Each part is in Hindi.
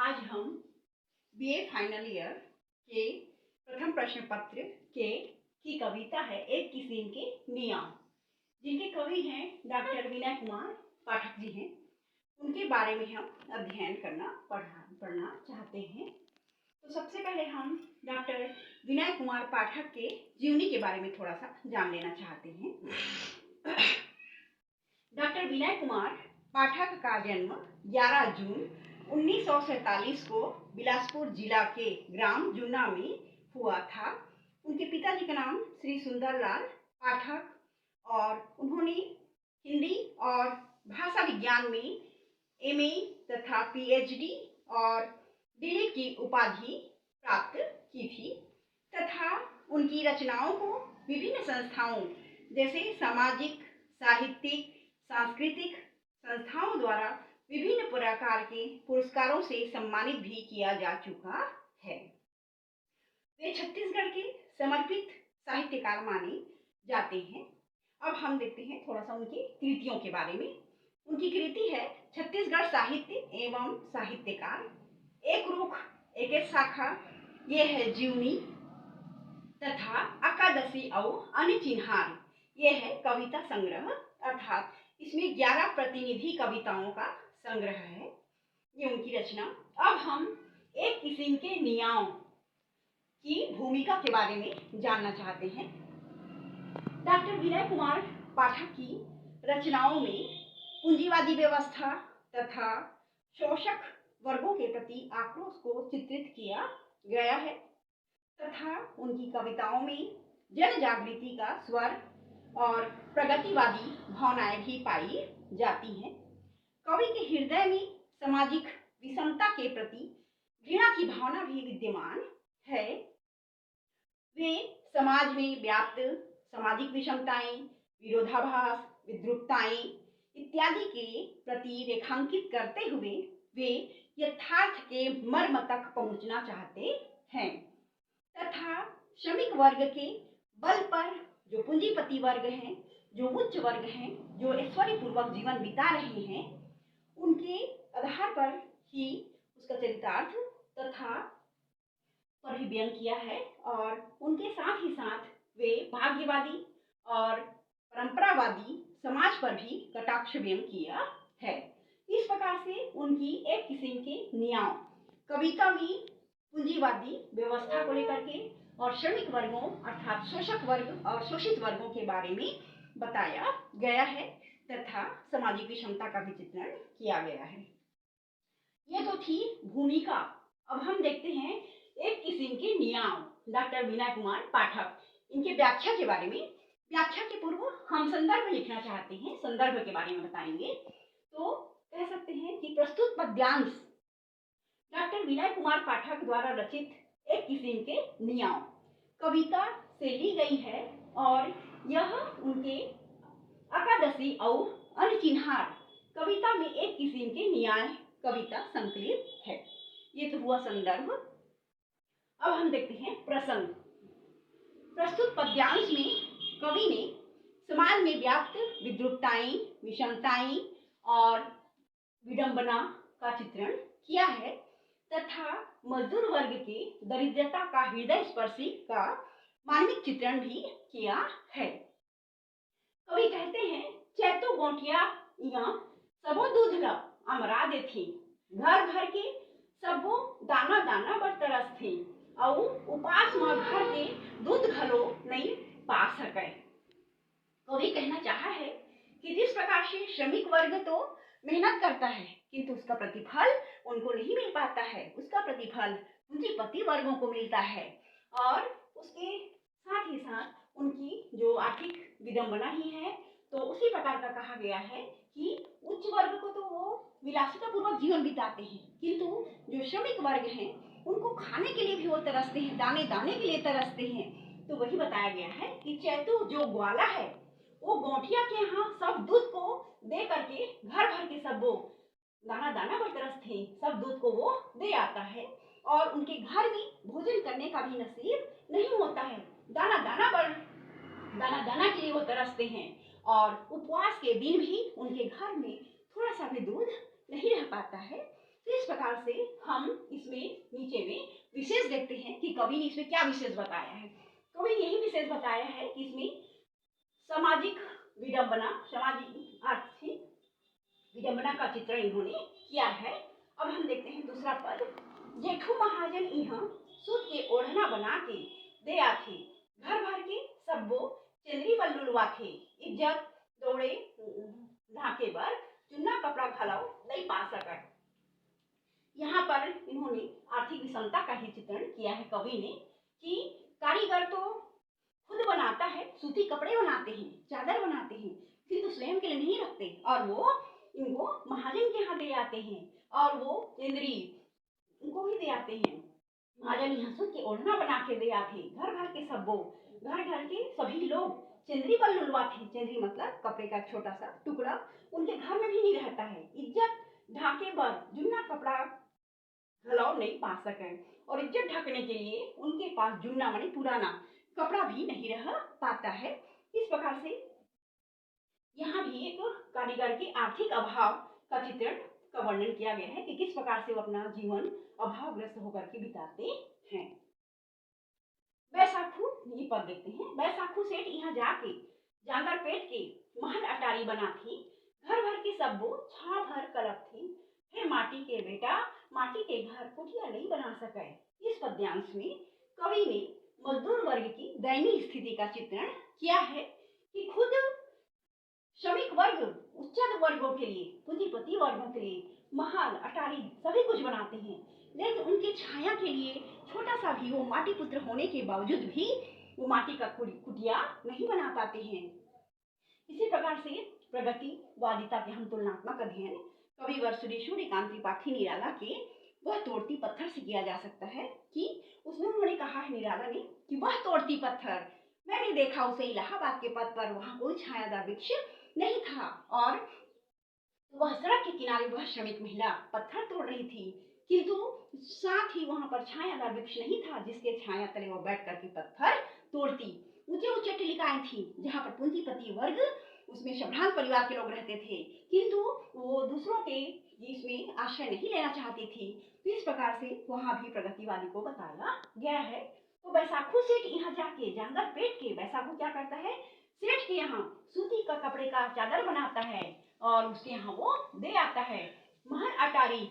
आज हम बीए फाइनल ईयर के प्रथम प्रश्न पत्र की कविता है एक किस्म के नियम, जिनके कवि हैं डॉक्टर विनय कुमार पाठक जी हैं। उनके बारे में हम अध्ययन पढ़ना चाहते हैं। तो सबसे पहले हम डॉक्टर विनय कुमार पाठक के जीवनी के बारे में थोड़ा सा जान लेना चाहते हैं। डॉक्टर विनय कुमार पाठक का जन्म 11 जून 1947 को बिलासपुर जिला के ग्राम जुन्ना में हुआ था। उनके पिताजी का नाम श्री सुंदरलाल पाठक और उन्होंने हिंदी और भाषा विज्ञान में एमए तथा पीएचडी और डीलिट की उपाधि प्राप्त की थी तथा उनकी रचनाओं को विभिन्न संस्थाओं जैसे सामाजिक, साहित्यिक, सांस्कृतिक संस्थाओं द्वारा विभिन्न प्रकार के पुरस्कारों से सम्मानित भी किया जा चुका है। वे छत्तीसगढ़ के समर्पित साहित्यकार माने जाते हैं। अब हम देखते हैं थोड़ा सा उनकी कृतियों के बारे में। उनकी कृति है छत्तीसगढ़ साहित्य एवं साहित्यकार, एक रुख एक शाखा, ये है जीवनी तथा एकादशी और अन्य चिन्हार, ये है कविता संग्रह, अर्थात इसमें 11 प्रतिनिधि कविताओं का संग्रह है। ये उनकी रचना। अब हम एक किस्म के नियम की भूमिका के बारे में जानना चाहते हैं। डॉक्टर विनय कुमार पाठक की रचनाओं में पूंजीवादी व्यवस्था तथा शोषक वर्गों के प्रति आक्रोश को चित्रित किया गया है तथा उनकी कविताओं में जन जागृति का स्वर और प्रगतिवादी भावनाएं भी पाई जाती हैं। कवि के हृदय में सामाजिक विषमता के प्रति घृणा की भावना भी विद्यमान है। वे समाज में व्याप्त सामाजिक विषमताएं, विरोधाभास, विद्रूपताएं इत्यादि के प्रति रेखांकित करते हुए वे यथार्थ के मर्म तक पहुंचना चाहते हैं तथा श्रमिक वर्ग के बल पर जो पूंजीपति वर्ग हैं, जो उच्च वर्ग हैं, जो ऐश्वर्य पूर्वक जीवन बिता रहे हैं, उनके आधार पर ही उसका चरितार्थ तथा पर भी व्यंग किया है और उनके साथ ही साथ वे भाग्यवादी और परंपरावादी समाज पर भी कटाक्ष व्यंग किया है। इस प्रकार से उनकी एक किस्म के नियम कविता में पूंजीवादी व्यवस्था को लेकर के और श्रमिक वर्गों अर्थात शोषक वर्ग और शोषित वर्गों के बारे में बताया गया है तथा सामाजिक विषमता का भी चित्रण किया गया है। ये तो थी भूमिका। अब हम देखते हैं एक किस्म के नियम डॉक्टर विनय कुमार पाठक, इनके व्याख्या के बारे में। व्याख्या के पूर्व हम संदर्भ लिखना चाहते हैं, संदर्भ के बारे में बताएंगे। तो कह सकते हैं कि प्रस्तुत पद्यांश डॉक्टर विनय कुमार पाठक द्वारा रचित एक किस्म के नियम कविता से ली गई है और यह उनके एकादशी और अन्य चिन्हार कविता में एक किस्म के न्याय कविता संकलित है। ये तो हुआ संदर्भ। अब हम देखते हैं प्रसंग। प्रस्तुत पद्यांश में कवि ने समाज में व्याप्त विद्रूपताएं, विषमताएं और विडंबना का चित्रण किया है तथा मजदूर वर्ग के दरिद्रता का हृदय स्पर्शी का मानविक चित्रण भी किया है। कवि कहते हैं, चैतो गोंठिया यहाँ सबो दूध ल अमरा देथी, घर घर के सबो दाना दाना बर तरस थी और उपास में घर के दूध घलो नहीं पा सके। कवि कहना चाहा है कि जिस प्रकार से श्रमिक वर्ग तो मेहनत करता है किंतु उसका प्रतिफल उनको नहीं मिल पाता है, उसका प्रतिफल पूंजीपति वर्गों को मिलता है और उसके साथ ही साथ उनकी जो आर्थिक विडंबना ही है। तो उसी प्रकार का कहा गया है कि उच्च वर्ग को तो वो विलासिता पूर्वक जीवन बिताते हैं किंतु जो श्रमिक वर्ग हैं उनको खाने के लिए भी वो तरसते हैं, दाने दाने के लिए तरसते हैं। तो वही बताया गया है कि चैतु जो ग्वाला है वो गोंठिया के यहाँ सब दूध को दे करके घर भर के सब वो दाना दाना पर तरसते, सब दूध को वो दे आता है और उनके घर में भोजन करने का भी नसीब नहीं होता है। दाना दाना के लिए वो तरसते हैं और उपवास के दिन भी उनके घर में थोड़ा सा भी दूध नहीं रह पाता है। तो इस प्रकार से हम इसमें नीचे में विशेष देखते हैं कि कवि ने इसमें क्या विशेष बताया है। कवि ने यही विशेष बताया है कि इसमें सामाजिक विडंबना, सामाजिक आर्थिक विडंबना का चित्रण इन्होंने किया है। अब हम देखते हैं दूसरा पद। जेठू महाजन इह सूत के ओढ़ना बना के दे आथे, घर भर के सब्बो चंद्री बल्लुलवा थे, इज्जत दौड़े ढाके बर चुन्ना कपड़ा घलाओ नहीं पा सका। यहाँ पर इन्होंने आर्थिक विषमता का ही चित्रण किया है कवि ने कि कारीगर तो खुद बनाता है, सूती कपड़े बनाते हैं, चादर बनाते हैं, किंतु स्वयं के लिए नहीं रखते और वो इनको महाजन के यहाँ दे आते हैं और वो चंद्री उनको भी दे आते हैं। महाजन यहाँ सूत के ओढ़ना बना के दे आते, घर घर के सब्बो, घर घर के सभी लोग चंद्री बल लुलवा थे। चंद्री मतलब कपड़े का छोटा सा टुकड़ा, उनके घर में भी नहीं रहता है। इज्जत ढाके पर जुन्ना कपड़ा घलाव नहीं पा सके और इज्जत ढकने के लिए उनके पास जुन्ना माने पुराना कपड़ा भी नहीं रह पाता है। इस प्रकार से यहाँ भी एक कारीगर के आर्थिक अभाव का चित्रण का वर्णन किया गया है कि किस प्रकार से वो अपना जीवन अभावग्रस्त होकर के बिताते हैं। बैसाखू ये पद देखते हैं। बैसाखू सेठ यहाँ जाके जांगर पेट के महल अटारी बना थी, घर भर के सब्बो छाव भर कलप थी, फिर माटी के बेटा माटी के घर कुटिया नहीं बना सके। इस पद्यांश में कवि ने मजदूर वर्ग की दयनीय स्थिति का चित्रण किया है कि खुद श्रमिक वर्ग उच्चतम वर्गों के लिए, पूंजीपति वर्गों के लिए महल अटारी सभी कुछ बनाते हैं, लेकिन उनकी छाया के लिए छोटा सा भी वो माटी पुत्र होने के बावजूद भी वो माटी का कुटिया नहीं बना पाते हैं। इसी प्रकार से प्रगतिवादिता के हम तुलनात्मक अध्ययन कविवर सूर्यकांत त्रिपाठी निराला के वह तोड़ती पत्थर से किया जा सकता है कि उसमें उन्होंने कहा है निराला ने कि वह तोड़ती पत्थर, मैंने देखा उसे इलाहाबाद के पथ पर, वहां कोई छायादार वृक्ष नहीं था और वह सड़क के किनारे वह श्रमिक महिला पत्थर तोड़ रही थी, किंतु साथ ही वहां पर छायादार वृक्ष नहीं था जिसके छाया तले वह बैठ करके पत्थर तोड़ती। ऊंचे ऊंचे टिलिकाएं थी जहां पर पूंजीपति वर्ग उसमें संभ्रांत परिवार के लोग रहते थे, किंतु वो दूसरों के इसमें आश्रय नहीं लेना चाहती थी। तो इस प्रकार से वहां भी प्रगतिवादी को बताया गया है। तो बैसाखू सेठ यहाँ जाके जांगर पेट के बैसाखू क्या करता है, सेठ के यहाँ सूती का कपड़े का चादर बनाता है और उसके यहाँ वो दे आता है। महल अटारी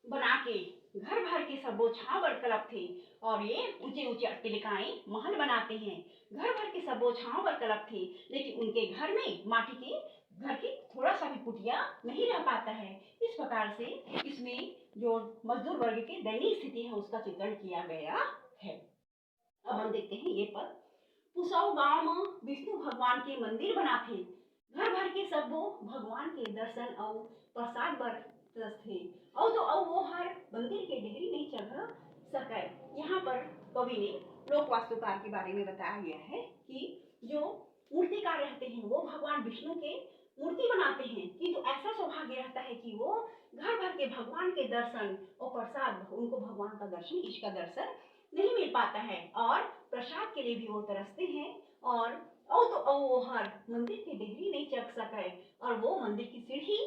बना के घर भर के सब छावर कलप थे और ये ऊंचे ऊंचे टिलिकाएं महल बनाते हैं, घर भर के सब छावर कलप थे, लेकिन उनके घर में माटी के घर के थोड़ा सा भी कुटिया नहीं रह पाता है। इस प्रकार से इसमें जो मजदूर वर्ग की दयनीय स्थिति है उसका चित्रण किया गया है। अब हम देखते हैं ये पद। पुसौ गांव में विष्णु भगवान के मंदिर बना थे, घर भर के सब भगवान के दर्शन और प्रसाद बरस थे और तो वो हर मंदिर के डेहरी नहीं चढ़ सके। यहाँ पर कवि ने लोक वास्तुकार के बारे में बताया गया है कि जो मूर्तिकार रहते हैं वो भगवान विष्णु के मूर्ति बनाते हैं, किंतु ऐसा सौभाग्य रहता है कि वो घर भर के भगवान के दर्शन और प्रसाद, उनको भगवान का दर्शन, ईश का दर्शन नहीं मिल पाता है और प्रसाद के लिए भी वो तरसते हैं और तो वो हर मंदिर के डेहरी नहीं चढ़ सके और वो मंदिर की सीढ़ी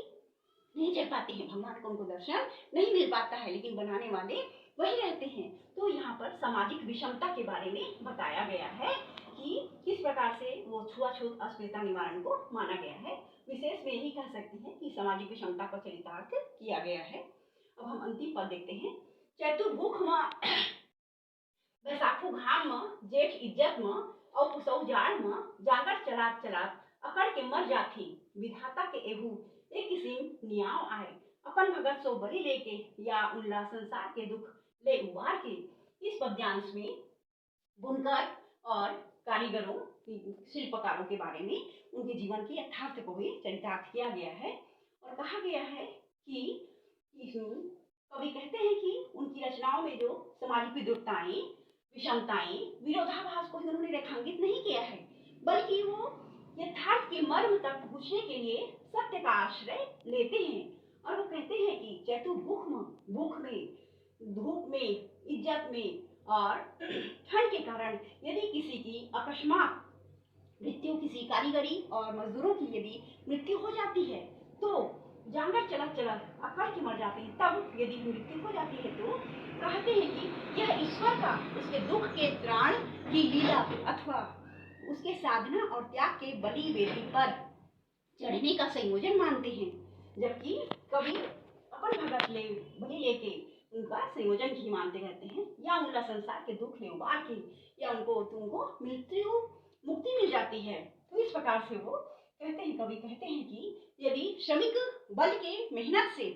नहीं चढ़ पाते हैं, भगवान को उनको दर्शन नहीं मिल पाता है, लेकिन बनाने वाले वही रहते हैं। तो यहाँ पर सामाजिक विषमता के बारे में बताया गया है कि किस प्रकार से वो छुआछूत अस्पृश्यता निवारण को माना गया है। विशेष में यही कह सकते हैं कि सामाजिक विषमता का चरितार्थ किया गया है। अब हम अंतिम पद देखते हैं। चतुर्भुख बैसाखू घाम में जेठ इज्जत में और पुसौ जाड़ में जागर चलात चलात अकड़ के मर जाती, विधाता के एहू एक किस्म नियाव आए, अपन भगत सो बलि लेके या उल्ला संसार के दुख ले उबार के। इस पद्यांश में बुनकर और कारीगरों, शिल्पकारों के बारे में उनके जीवन के यथार्थ को भी चरितार्थ किया गया है और कहा गया है कि कवि कहते हैं कि उनकी रचनाओं में जो सामाजिक विद्रुपताएं, विषमताएं, विरोधाभास को उन्होंने रेखांकित नहीं किया है, बल्कि वो यथार्थ के मर्म तक पहुंचने के लिए सत्य का आश्रय लेते हैं और वो कहते हैं कि चतुर्भुख में, भूख में, धूप में, इज्जत में और ठंड के कारण यदि किसी की अकस्मात मृत्यु, किसी कारीगरी और मजदूरों की यदि मृत्यु हो जाती है तो जानवर चला चला अकड़ के मर जाते हैं, तब यदि मृत्यु हो जाती है तो कहते हैं कि यह ईश्वर का उसके दुख के त्राण की लीला अथवा उसके साधना और त्याग के बलि वेदी पर चढ़ने का संयोजन मानते हैं। जबकि कवि अपन भगत ले बलि लेके उनका संयोजन ही मानते रहते हैं, या उनका संसार के दुख ले उबार के, या तुमको मृत्यु मुक्ति मिल जाती है। तो इस प्रकार से वो कहते हैं, कवि कहते हैं कि यदि श्रमिक बल के मेहनत से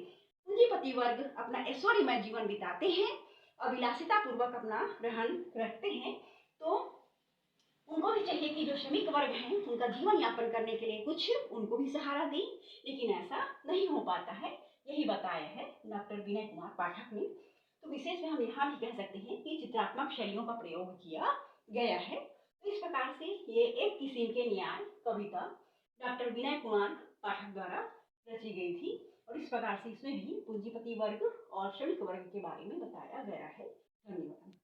पूंजीपति वर्ग अपना ऐश्वर्यमय जीवन बिताते हैं, अभिलाषिता पूर्वक अपना रहन रखते हैं, तो उनको भी चाहिए कि जो श्रमिक वर्ग हैं उनका जीवन यापन करने के लिए कुछ उनको भी सहारा दें, लेकिन ऐसा नहीं हो पाता है। यही बताया है डॉक्टर विनय कुमार पाठक ने। तो विशेष में हम यहाँ भी कह सकते हैं कि चित्रात्मक शैलियों का प्रयोग किया गया है। तो इस प्रकार से ये एक किस्म के न्याय कविता डॉक्टर विनय कुमार पाठक द्वारा रची गई थी, और इस प्रकार से इसमें भी पूंजीपति वर्ग और श्रमिक वर्ग के बारे में बताया गया है। धन्यवाद।